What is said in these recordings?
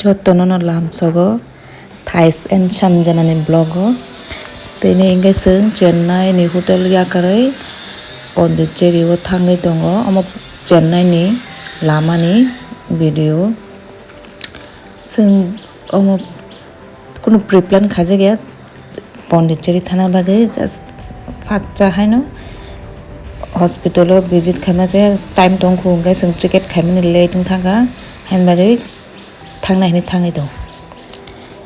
Jotono lamsogo Thais and Shanjanani blogo Tini ingesung Chennai ni hotel yakarai Pondicherry o thangai tongo amo Chennai ni lama ni video sung amo কোনো pre-plan খাজে গিয়া পন্ডিচেরি থানা বাগে just ফাচ্চা হাইনো हस्पिटलो visit खालामना जे time दं खुंगाय जों ticket खालामनो लेटिं थांगा हाइन बागै थांनायनि थाङै दं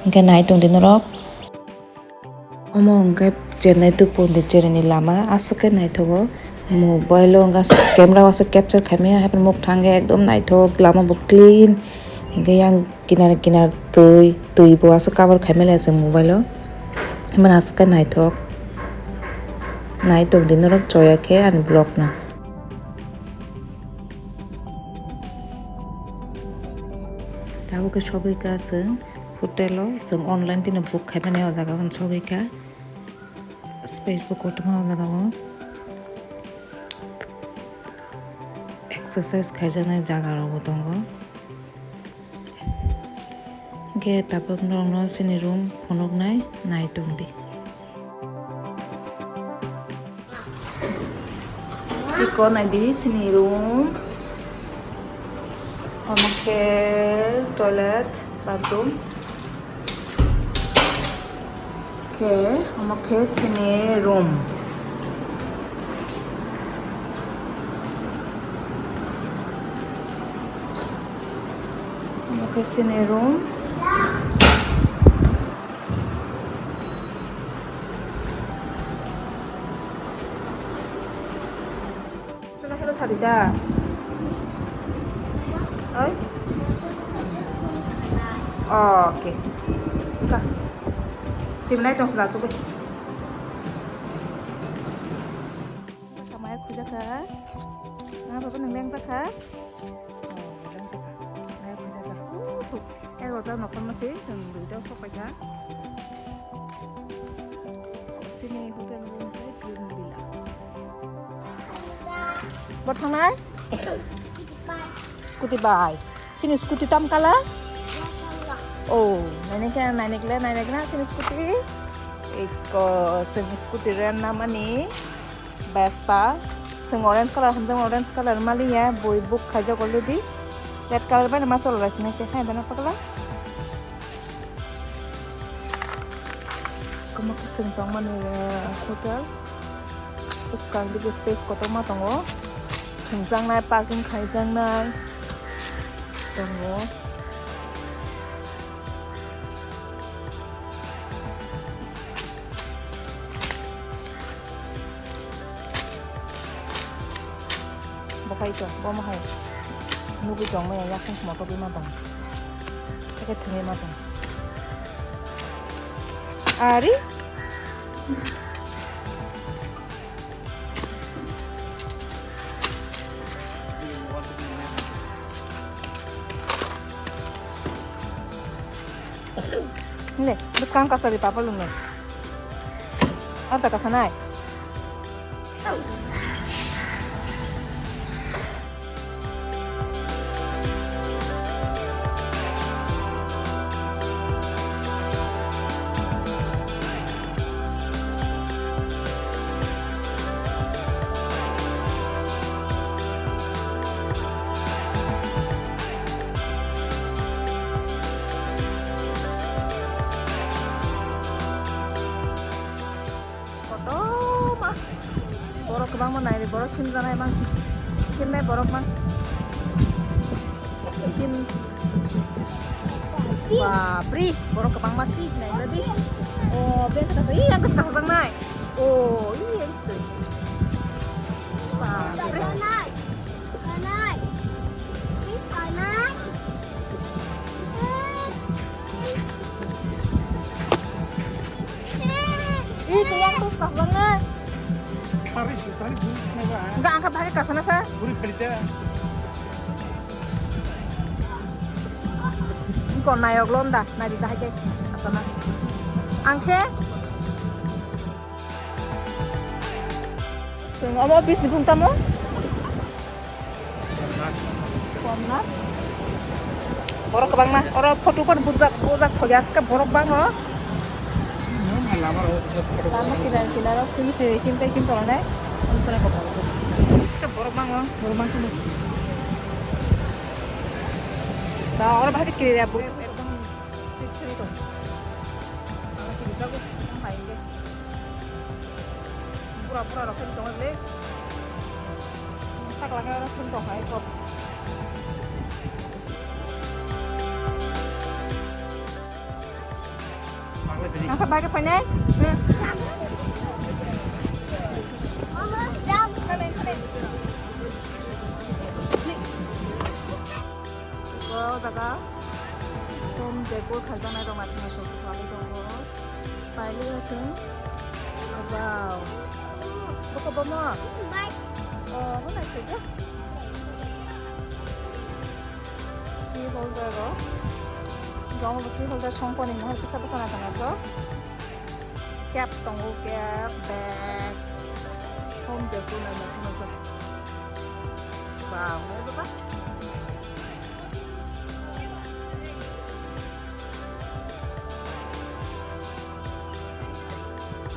ओंखाय नाय दं दिनरक अमो ओंखाय चेन्नाइ टु पन्डिचेरिनि लामा आसके नायथगो मोबाइलो गास कैमरा वासे कैप्चर खालामया हाय मुख थांगे एकदम नायथक लामा बो क्लीन ओंखाय आं किनार किनार दै बो आसो कवर खालामला जों मोबाइलो मन आसके नायथक नायथक दिनरक चयाखे आन ब्लग ना दाबो सबैका जों हटेलो जों अनलाइन दिन बुक खालामनाय जागागोन सबैका स्पेस बुक अटमा जागागो एक्सरसाइज खायजानाय जागारावबो दङ गे तापक नरनो सिनि रूम फनकनाय नाय दंदि Iko na di sini room, oke toilet, bathroom, oke sini room, oke sini room. Hello Sadida. Oi. Oke. Buka. Timnai tong sudah cukup. Kamaya kuja ka? Nah, bapak neng ka? Neng kuja ka. Hotel nokon masih, sudah sopai ka? Sini hotel room saya Green Villa. Bot thang Scooty bike. Sini scooty tam kala? Oh, naik na sini scooty. Iko sini scooty ren nama ni Vespa. Sing orange color mali ya boy book kaja kolu di. Red color ba nama sol ras nek hai bana pakala. Kamu keseng tong mana hotel. Sekarang di space kotor mah tongo. Khajang nai parking khajang nai tongo bakai to bo ma hai nugu jong ma ya khang ma ko bi ma dong ke thme ma dong ari Nih, bus kan kasar di papa lu nih. Ada kasanai. Borok kebang mana ini borok sim sana emang sim nih borok mang sim wah pri borok kebang masih nih berarti oh biar kita iya yang kesana sang naik oh iya mesti wah pri naik ih keluar tuh sekarang banget enggak angkat balik ke sana saya. Engkau naik londa, naik di tahake ke sana. Angke. Sing apa bis di punta mo? Komnat. borok kabang ma oro photo kon bujak thogyas ka borok bang ho lama kira sini sini kim tolane pura ko ska borok bang ho borok bang sini ta oro bahati kira bu ekdom ঠিক তো আমরা কি যাবো খাইগে পুরা রকম তোমাদের saklangan orang pun toh hai kok apa pakai apa nih wow jaga tom dekor khazana dong macam itu kali dong pilih langsung wow buka bama mana saja key holder ro gaung key holder songkoni mahal pisa na kana to cap tongo cap bag home decor na na to wow ano ba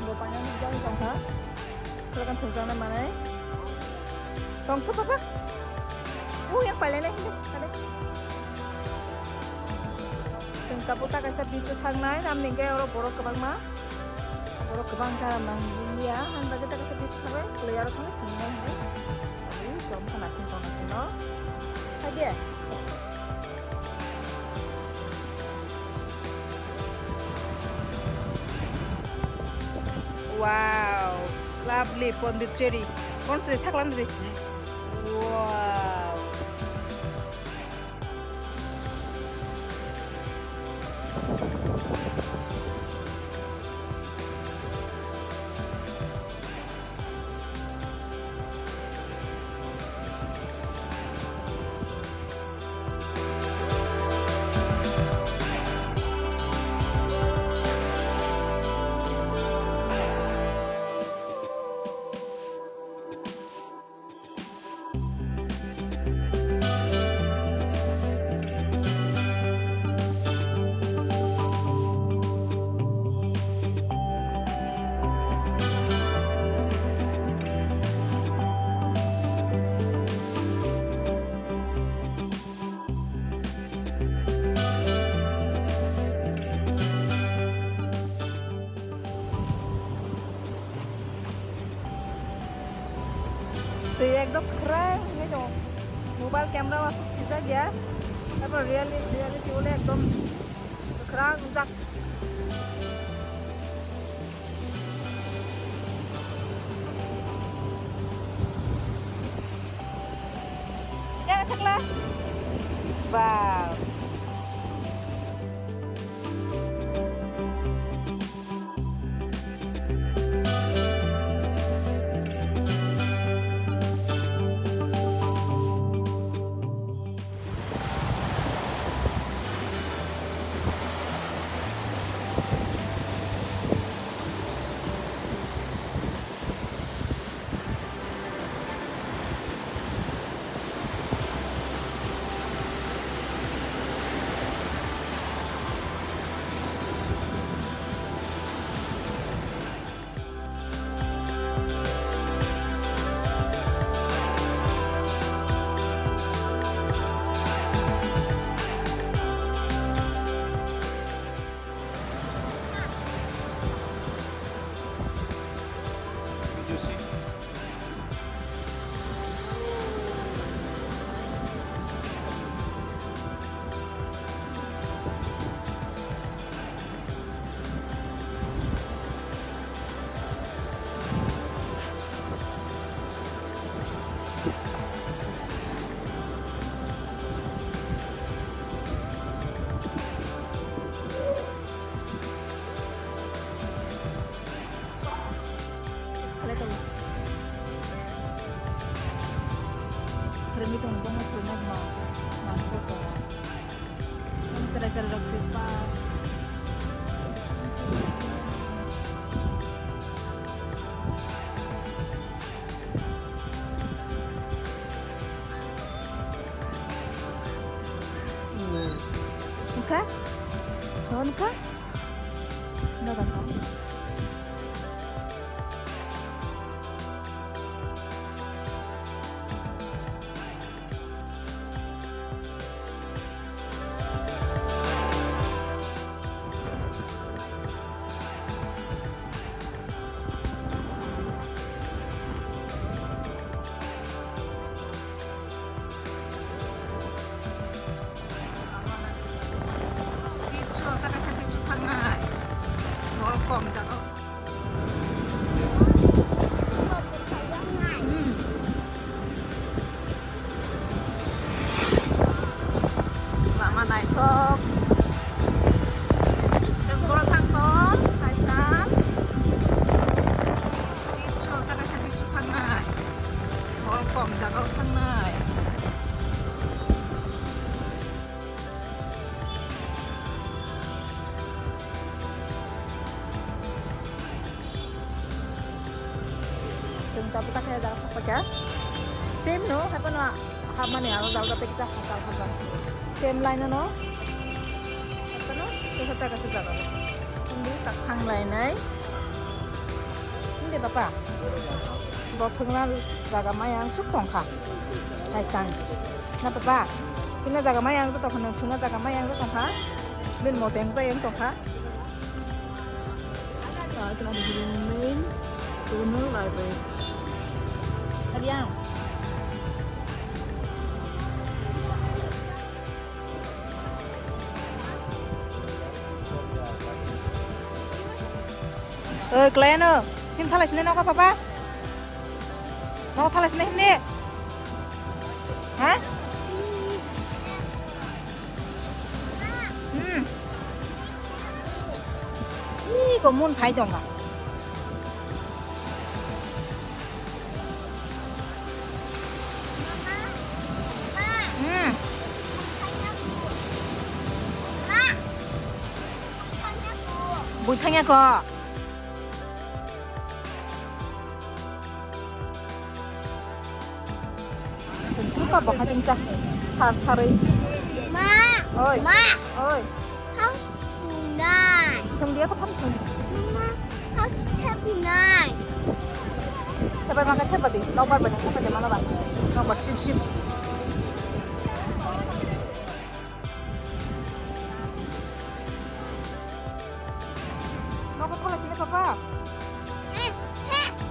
bapaknya nijang dong ha kalau kan tunjang mana Tong tu apa? Yang paling ni, ada. Sengkap utak kasi bicu thang nai, nam ningkai orang borok kebang ma, borok kebang cara manggil ya, han bagi tak kasi bicu thang nai, keluar thang nai, tinggal nai. Aduh, jom kan asin no. Lagi ya. Wow, lovely Pondicherry. Konsri saklan ri. Wow. तो ये एकदम keren ini dong mobile camera masuk sisa dia apa reality oleh एकदम keren uzak ya saklah wow Keren itu untuk muslimnya mah transport tuh. Kamu sering cepat. ya? Doon ka? Doon ka? Lama naik tok. Segera tangkon, Thaisan. Pichu kada sa pichu thangnai. Bol kom jagao thangnai. Sebentar kita kayak dalam apa ya? Same no, apa no? Apa nih? Kalau dalam tapi kita hafal. Same line no? Apa no? Kita kasih jaga. Ini tak hang line nih. Ini apa? Botolnya jaga mayang sukong kah? Thaisan. Nah apa? Kita jaga mayang itu tak hendak kita jaga mayang itu kah? Bin mau tengok yang itu kah? Kita ada di main tunnel library. Tadi yang Glenn ơi, him thay lại xin nó có papa. Nó thay lại xin him đi. Hả? Có muốn phải đồng à? Bùi thanh nha cô. Suka baka 진짜 살이. Ma. Ôi. Ma. Ôi. House tonight. Không dia có thăm cùng. Mama. House happy night. Sabay makan siapa di? Nomor banyak siapa di mana bang? Nomor sip. Nó có thằng là xin papa.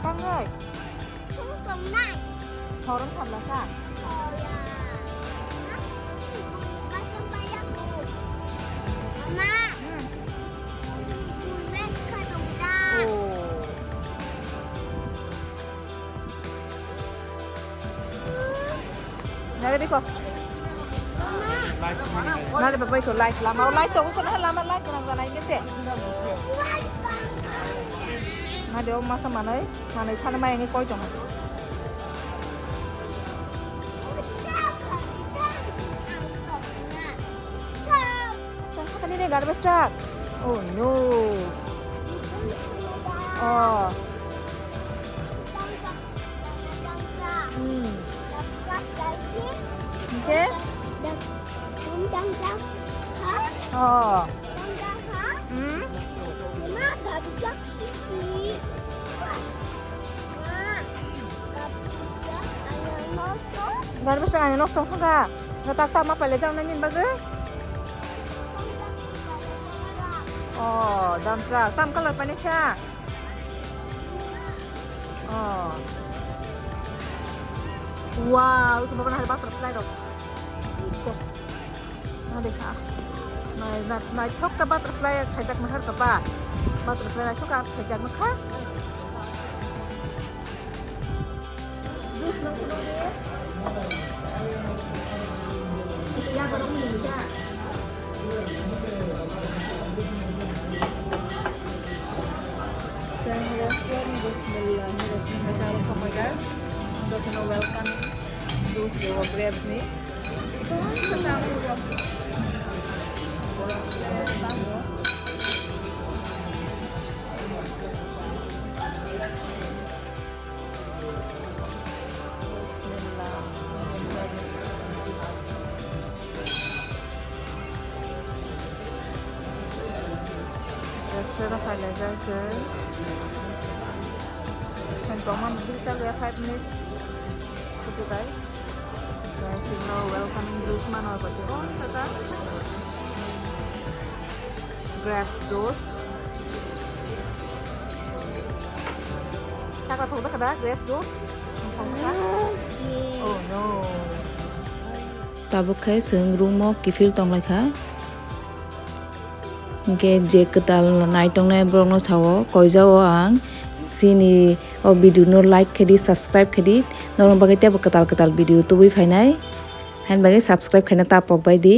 Bang ơi. Không cầm này. Orang thằng là sao? Mama. Bunda kadangda. Nari ko. Nari babai ko like la mau like to ko na la like ko na like nete. Na de oma sa manai sana mai ngi koi jong. Ini garbage truck. Oh no. Oh. Okay. Oh. Garbage truck ane nostong thanga. Ngatak ma pale jang na nin bagus. Oh, dump truck. Tam color pa niya siya. Oh. Wow, ito ba na butterfly dog? Ito. Nadi ka. Na chok ka butterfly khajak mahar ka ba? Butterfly na chok ka khajak makha. Juice nang kuno ni. Kasi ya barang ni ka. Sa restaurant, Bismillahirrahmanirrahim. Kasama sa mga gusto na welcome juice yung grapes ni. Ito ang kasama ko. restaurant failai jaise sentongma bisa gaya 5 minutes scooty bai guys now welcoming juice mano ko je oh tata grab juice saka thongda kada grab juice thongda oh no tabuk khai sung room mo kifil tong lai kha ge je ketal nai tong nai brong no sawo koijao ang sini o video no like khedi subscribe khedi norong bagai te ketal ketal video tu bui phainai han bagai subscribe khaina ta pok bai di